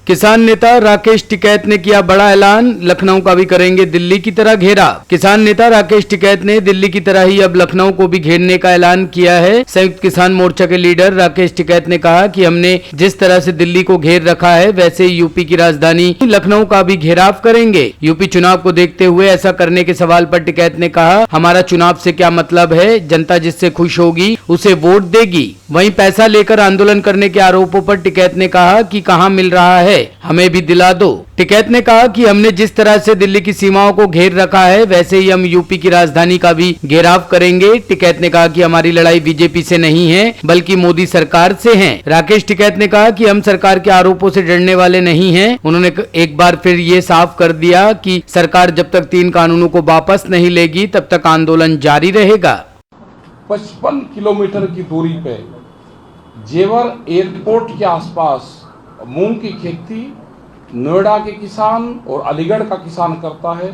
किसान नेता राकेश टिकैत ने किया बड़ा ऐलान, लखनऊ का भी करेंगे दिल्ली की तरह घेरा। किसान नेता राकेश टिकैत ने दिल्ली की तरह ही अब लखनऊ को भी घेरने का ऐलान किया है। संयुक्त किसान मोर्चा के लीडर राकेश टिकैत ने कहा कि हमने जिस तरह से दिल्ली को घेर रखा है वैसे ही यूपी की राजधानी लखनऊ का भी घेराव करेंगे। यूपी चुनाव को देखते हुए ऐसा करने के सवाल पर टिकैत ने कहा, हमारा चुनाव से क्या मतलब है, जनता जिससे खुश होगी उसे वोट देगी। वहीं पैसा लेकर आंदोलन करने के आरोपों पर टिकैत ने कहा कि कहां मिल रहा है, हमें भी दिला दो। टिकैत ने कहा कि हमने जिस तरह से दिल्ली की सीमाओं को घेर रखा है वैसे ही हम यूपी की राजधानी का भी घेराव करेंगे। टिकैत ने कहा कि हमारी लड़ाई बीजेपी से नहीं है बल्कि मोदी सरकार से है। राकेश टिकैत ने कहा कि हम सरकार के आरोपों से डरने वाले नहीं हैं। उन्होंने एक बार फिर ये साफ कर दिया कि सरकार जब तक 3 कानूनों को वापस नहीं लेगी तब तक आंदोलन जारी रहेगा। 55 किलोमीटर की दूरी पे जेवर एयरपोर्ट के आसपास मूंग की खेती नोएडा के किसान और अलीगढ़ का किसान करता है।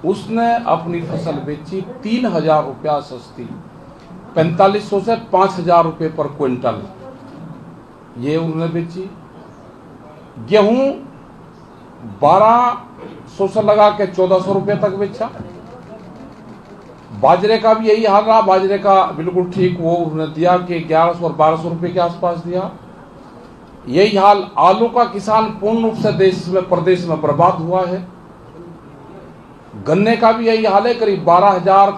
उसने अपनी फसल बेची 3,000 रुपया सस्ती, 4500 से 5,000 रुपये पर क्विंटल ये उन्होंने बेची। गेहूं 1200 से लगा के 1400 रुपये तक बेचा। बाजरे का भी यही हाल रहा, बाजरे का बिल्कुल ठीक वो उन्होंने दिया कि 1100 और 1200 रुपये के आसपास दिया। यही हाल आलू का किसान पूर्ण रूप से प्रदेश में बर्बाद हुआ है। गन्ने का भी यही हाल है, करीब 12,000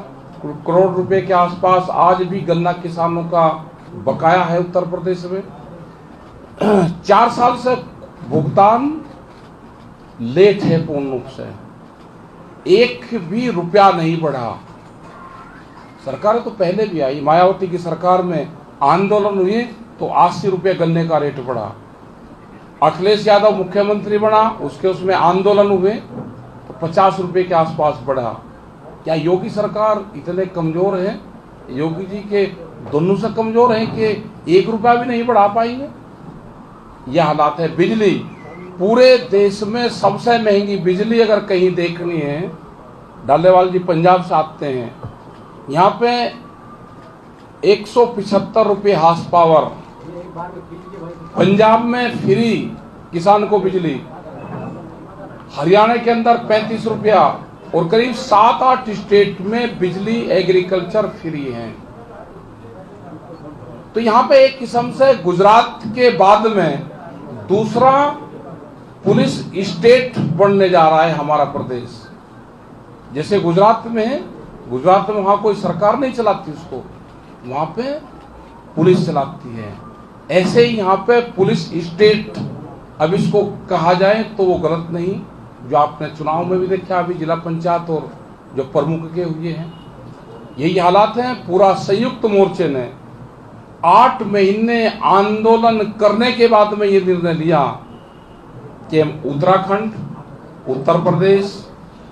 करोड़ रुपए के आसपास आज भी गन्ना किसानों का बकाया है उत्तर प्रदेश में। 4 साल से भुगतान लेट है पूर्ण रूप से, एक भी रुपया नहीं बढ़ा। सरकारें तो पहले भी आई, मायावती की सरकार में आंदोलन हुए तो 80 रुपये गन्ने का रेट बढ़ा। अखिलेश यादव मुख्यमंत्री बना, उसमें आंदोलन हुए तो 50 रुपये के आसपास बढ़ा। क्या योगी सरकार इतने कमजोर है, योगी जी के दोनों से कमजोर हैं कि 1 रुपया भी नहीं बढ़ा पाएंगे? यह हालात है। बिजली, पूरे देश में सबसे महंगी बिजली अगर कहीं देखनी है, डालेवाल जी पंजाब से आते हैं, यहाँ पे 175 रुपये हार्स पावर, पंजाब में फ्री किसान को बिजली, हरियाणा के अंदर 35 रुपया और करीब 7-8 स्टेट में बिजली एग्रीकल्चर फ्री है। तो यहाँ पे एक किस्म से गुजरात के बाद में दूसरा पुलिस स्टेट बनने जा रहा है हमारा प्रदेश। जैसे गुजरात में है, गुजरात में वहां कोई सरकार नहीं चलाती उसको, वहां पे पुलिस चलाती है। ऐसे ही यहाँ पे पुलिस स्टेट अब इसको कहा जाए तो वो गलत नहीं। जो आपने चुनाव में भी देखा अभी जिला पंचायत और जो प्रमुख के हुए हैं, यही हालात हैं। पूरा संयुक्त मोर्चे ने 8 महीने आंदोलन करने के बाद में ये निर्णय लिया कि हम उत्तराखंड, उत्तर प्रदेश,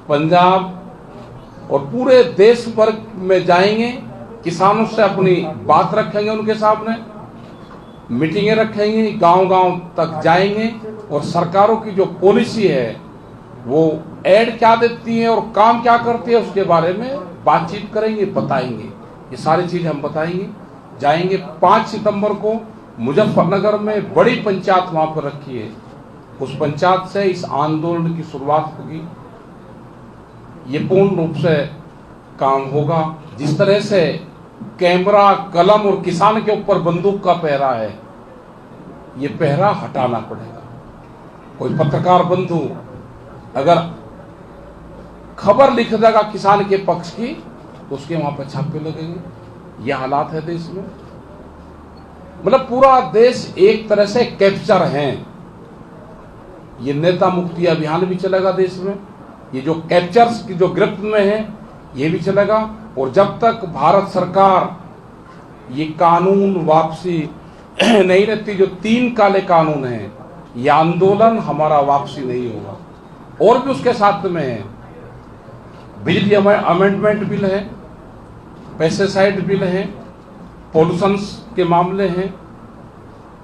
पंजाब और पूरे देश भर में जाएंगे, किसानों से अपनी बात रखेंगे, उनके सामने मीटिंगें रखेंगे, गांव-गांव तक जाएंगे और सरकारों की जो पॉलिसी है वो एड क्या देती है और काम क्या करती है उसके बारे में बातचीत करेंगे, बताएंगे। ये सारी चीज हम बताएंगे। जाएंगे 5 सितंबर को मुजफ्फरनगर में बड़ी पंचायत वहां पर रखी है, उस पंचायत से इस आंदोलन की शुरुआत होगी। ये पूर्ण रूप से काम होगा। जिस तरह से कैमरा, कलम और किसान के ऊपर बंदूक का पहरा है, ये पहरा हटाना पड़ेगा। कोई पत्रकार बंधु अगर खबर लिख देगा किसान के पक्ष की तो उसके वहां पर छापे लगेंगे। यह हालात है देश में। मतलब पूरा देश एक तरह से कैप्चर है। ये नेता मुक्ति अभियान भी चलेगा देश में, ये जो कैप्चर्स की जो ग्रिप में है ये भी चलेगा। और जब तक भारत सरकार ये कानून वापसी नहीं रहती, जो 3 काले कानून हैं, ये आंदोलन हमारा वापसी नहीं होगा। और भी उसके साथ में है, बिजली अमेंडमेंट बिल है, पेस्टिसाइड बिल है, पॉल्यूशन के मामले हैं,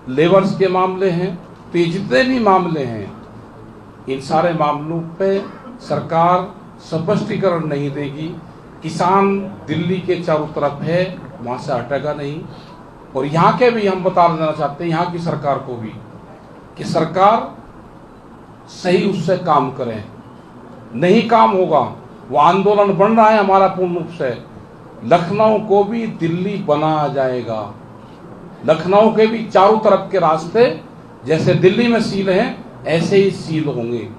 लेबर्स के मामले हैं। तो ये जितने भी मामले हैं, इन सारे मामलों पे सरकार स्पष्टीकरण नहीं देगी। किसान दिल्ली के चारों तरफ है, वहां से हटेगा नहीं। और यहाँ के भी हम बता देना चाहते हैं, यहाँ की सरकार को भी, कि सरकार सही उससे काम करें। नहीं काम होगा, वो आंदोलन बन रहा है हमारा पूर्ण रूप से, लखनऊ को भी दिल्ली बनाया जाएगा। लखनऊ के भी चारों तरफ के रास्ते जैसे दिल्ली में सील हैं ऐसे ही सील होंगे।